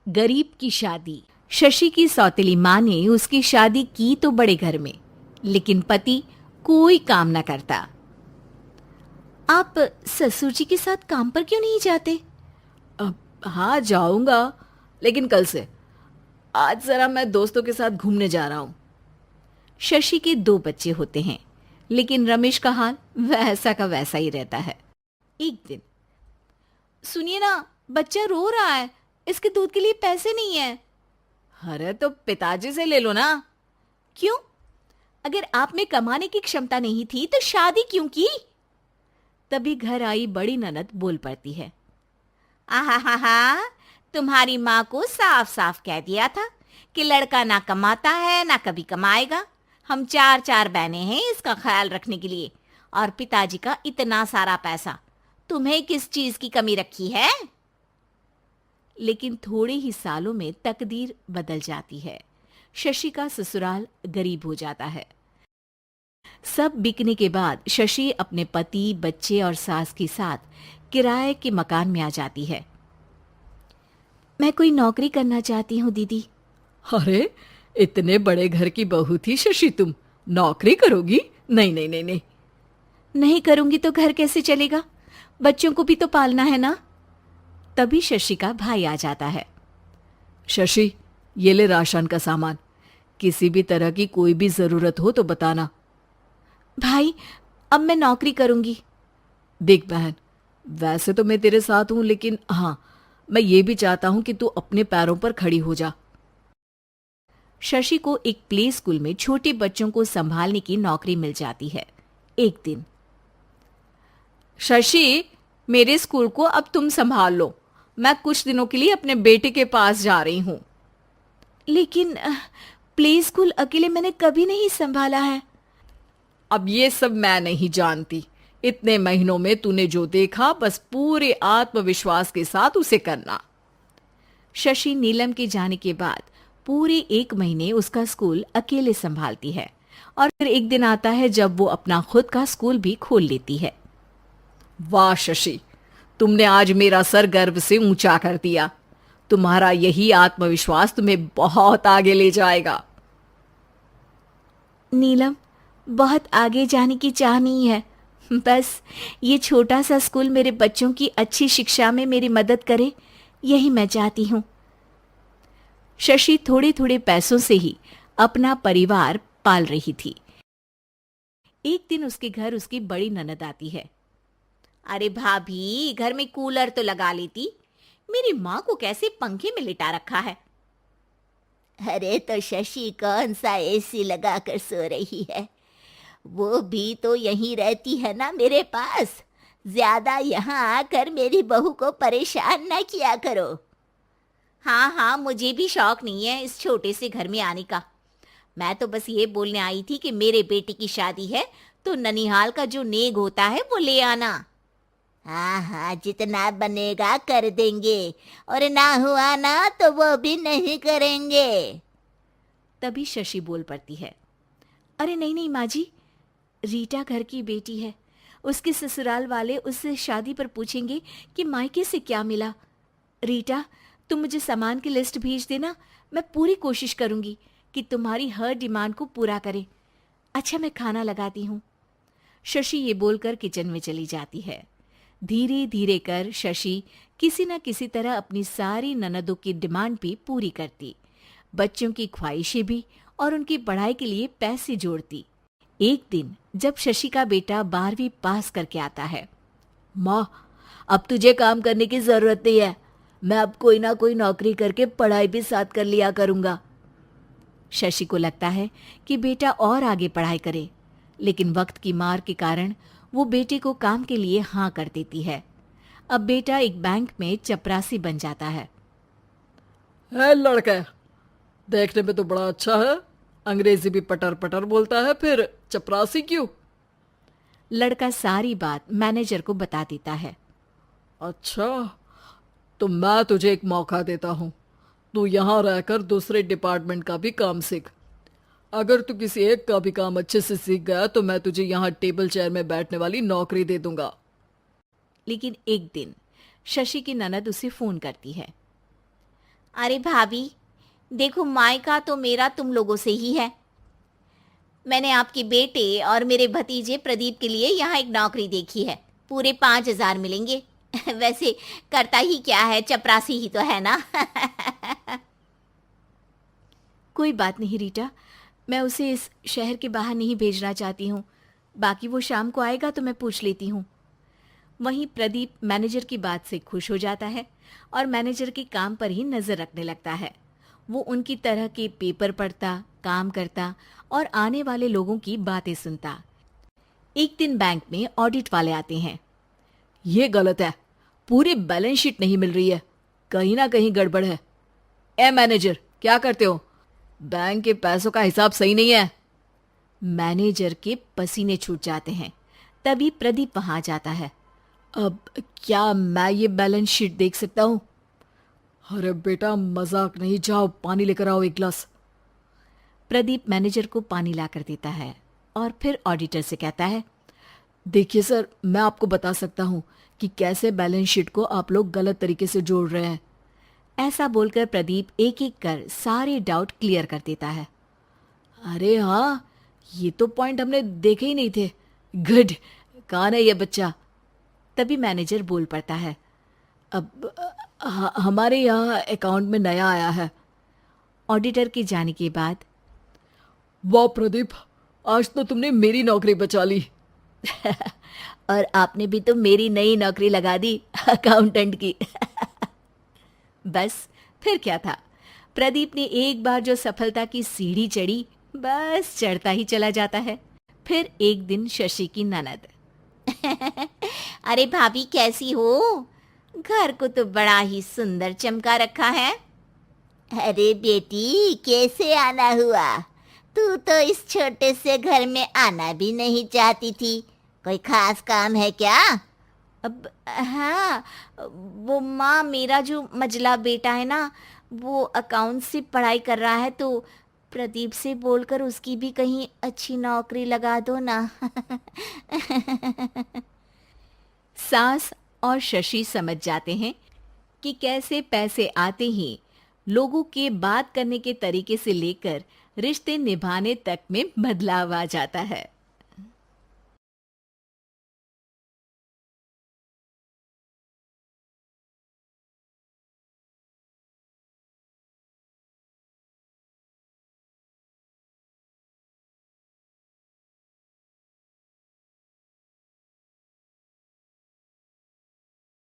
गरीब की शादी। शशि की सौतेली माँ ने उसकी शादी की तो बड़े घर में, लेकिन पति कोई काम न करता। आप ससुर जी के साथ काम पर क्यों नहीं जाते? हाँ जाऊंगा, लेकिन कल से। आज जरा मैं दोस्तों के साथ घूमने जा रहा हूँ। शशि के दो बच्चे होते हैं, लेकिन रमेश का हाल वैसा का वैसा ही रहता है। एक दिन, सुनिए ना, बच्चा रो रहा है, इसके दूध के लिए पैसे नहीं है। अरे तो पिताजी से ले लो ना। क्यों? अगर आप में कमाने की क्षमता नहीं थी तो शादी क्यों की? तभी घर आई बड़ी ननद बोल पड़ती है। आहा हा हा, तुम्हारी माँ को साफ साफ कह दिया था कि लड़का ना कमाता है ना कभी कमाएगा। हम चार चार बहनें हैं इसका ख्याल रखने के लिए, और पिताजी का इतना सारा पैसा, तुम्हें किस चीज की कमी रखी है? लेकिन थोड़े ही सालों में तकदीर बदल जाती है। शशि का ससुराल गरीब हो जाता है। सब बिकने के बाद शशि अपने पति, बच्चे और सास के साथ किराए के मकान में आ जाती है। मैं कोई नौकरी करना चाहती हूँ दीदी। अरे इतने बड़े घर की बहू थी शशि, तुम नौकरी करोगी? नहीं नहीं नहीं नहीं। नहीं करूंगी तो घर कैसे चलेगा? बच्चों को भी तो पालना है ना। तभी शशि का भाई आ जाता है। शशि, ये ले राशन का सामान, किसी भी तरह की कोई भी जरूरत हो तो बताना। भाई, अब मैं नौकरी करूंगी। देख बहन, वैसे तो मैं तेरे साथ हूं, लेकिन हाँ, मैं ये भी चाहता हूं कि तू अपने पैरों पर खड़ी हो जा। शशि को एक प्ले स्कूल में छोटे बच्चों को संभालने की नौकरी मिल जाती है। एक दिन, शशि, मेरे स्कूल को अब तुम संभाल लो। मैं कुछ दिनों के लिए अपने बेटे के पास जा रही हूं। लेकिन प्ले स्कूल अकेले मैंने कभी नहीं संभाला है। अब ये सब मैं नहीं जानती। इतने महीनों में तूने जो देखा, बस पूरे आत्मविश्वास के साथ उसे करना। शशि नीलम के जाने के बाद पूरे 1 महीने उसका स्कूल अकेले संभालती है, और फिर एक दिन आता है जब वो अपना खुद का स्कूल भी खोल लेती है। वाह शशि, तुमने आज मेरा सर गर्व से ऊंचा कर दिया। तुम्हारा यही आत्मविश्वास तुम्हें बहुत आगे ले जाएगा। नीलम, बहुत आगे जाने की चाह नहीं है, बस ये छोटा सा स्कूल मेरे बच्चों की अच्छी शिक्षा में मेरी मदद करे, यही मैं चाहती हूँ। शशि थोड़े थोड़े पैसों से ही अपना परिवार पाल रही थी। एक दिन उसके घर उसकी बड़ी ननद आती है। अरे भाभी, घर में कूलर तो लगा लेती, मेरी माँ को कैसे पंखे में लिटा रखा है? अरे तो शशि कौन सा एसी लगा कर सो रही है? वो भी तो यहीं रहती है ना मेरे पास। ज्यादा यहाँ आकर मेरी बहू को परेशान न किया करो। हाँ हाँ, मुझे भी शौक नहीं है इस छोटे से घर में आने का। मैं तो बस ये बोलने आई थी कि मेरे बेटे की शादी है तो ननिहाल का जो नेग होता है वो ले आना। हाँ हाँ, जितना बनेगा कर देंगे, और ना हुआ ना तो वो भी नहीं करेंगे। तभी शशि बोल पड़ती है। अरे नहीं नहीं माँ जी, रीटा घर की बेटी है, उसके ससुराल वाले उससे शादी पर पूछेंगे कि मायके से क्या मिला। रीटा, तुम मुझे सामान की लिस्ट भेज देना, मैं पूरी कोशिश करूंगी कि तुम्हारी हर डिमांड को पूरा करे। अच्छा, मैं खाना लगाती हूँ। शशि ये बोलकर किचन में चली जाती है। धीरे धीरे कर शशि किसी न किसी तरह अपनी सारी ननदों की डिमांड भी पूरी करती, बच्चों की ख्वाहिशें भी, और उनकी पढ़ाई के लिए पैसे जोड़ती। एक दिन जब शशि का बेटा 12वीं पास करके आता है। माँ, अब तुझे काम करने की जरूरत नहीं है। मैं अब कोई ना कोई नौकरी करके पढ़ाई भी साथ कर लिया करूंगा। शशि को लगता है कि बेटा और आगे पढ़ाई करे, लेकिन वक्त की मार के कारण वो बेटे को काम के लिए हाँ कर देती है। अब बेटा एक बैंक में चपरासी बन जाता है। लड़का देखने में तो बड़ा अच्छा है, अंग्रेजी भी पटर पटर बोलता है, फिर चपरासी क्यों? लड़का सारी बात मैनेजर को बता देता है। अच्छा, तो मैं तुझे एक मौका देता हूँ। तू यहाँ रहकर दूसरे डिपार्टमेंट का भी काम सीख। अगर तू किसी एक का भी काम अच्छे से सीख गया तो मैं तुझे यहाँ टेबल चेयर में बैठने वाली नौकरी दे दूंगा। लेकिन एक दिन शशि की ननद उसे फोन करती है। अरे भाभी, देखो मायका तो मेरा तुम लोगों से ही है। मैंने आपके बेटे और मेरे भतीजे प्रदीप के लिए यहाँ एक नौकरी देखी है। पूरे 5,000 मिलेंगे। वैसे करता ही क्या है, चपरासी ही तो है ना। कोई बात नहीं रीटा, मैं उसे इस शहर के बाहर नहीं भेजना चाहती हूँ। बाकी वो शाम को आएगा तो मैं पूछ लेती हूँ। वहीं प्रदीप मैनेजर की बात से खुश हो जाता है और मैनेजर के काम पर ही नजर रखने लगता है। वो उनकी तरह के पेपर पढ़ता, काम करता और आने वाले लोगों की बातें सुनता। एक दिन बैंक में ऑडिट वाले आते हैं। ये गलत है, पूरी बैलेंस शीट नहीं मिल रही है, कहीं ना कहीं गड़बड़ है। ए मैनेजर, क्या करते हो? बैंक के पैसों का हिसाब सही नहीं है। मैनेजर के पसीने छूट जाते हैं। तभी प्रदीप वहां जाता है। अब क्या मैं ये बैलेंस शीट देख सकता हूँ? अरे बेटा मजाक नहीं, जाओ पानी लेकर आओ एक गिलास। प्रदीप मैनेजर को पानी लाकर देता है और फिर ऑडिटर से कहता है, देखिए सर, मैं आपको बता सकता हूँ कि कैसे बैलेंस शीट को आप लोग गलत तरीके से जोड़ रहे हैं। ऐसा बोलकर प्रदीप एक एक कर सारे डाउट क्लियर कर देता है। अरे हाँ, ये तो पॉइंट हमने देखे ही नहीं थे। गुड, कौन है ये बच्चा? तभी मैनेजर बोल पड़ता है, अब हमारे यहाँ अकाउंट में नया आया है। ऑडिटर के जाने के बाद, वाह प्रदीप, आज तो तुमने मेरी नौकरी बचा ली। और आपने भी तो मेरी नई नौकरी लगा दी, अकाउंटेंट की। बस फिर क्या था, प्रदीप ने एक बार जो सफलता की सीढ़ी चढ़ी, बस चढ़ता ही चला जाता है। फिर एक दिन शशि की ननद, अरे भाभी कैसी हो? घर को तो बड़ा ही सुंदर चमका रखा है। अरे बेटी, कैसे आना हुआ? तू तो इस छोटे से घर में आना भी नहीं चाहती थी। कोई खास काम है क्या? अब हाँ, वो माँ, मेरा जो मजला बेटा है ना, वो अकाउंट से पढ़ाई कर रहा है, तो प्रदीप से बोलकर उसकी भी कहीं अच्छी नौकरी लगा दो ना। सास और शशि समझ जाते हैं कि कैसे पैसे आते ही लोगों के बात करने के तरीके से लेकर रिश्ते निभाने तक में बदलाव आ जाता है।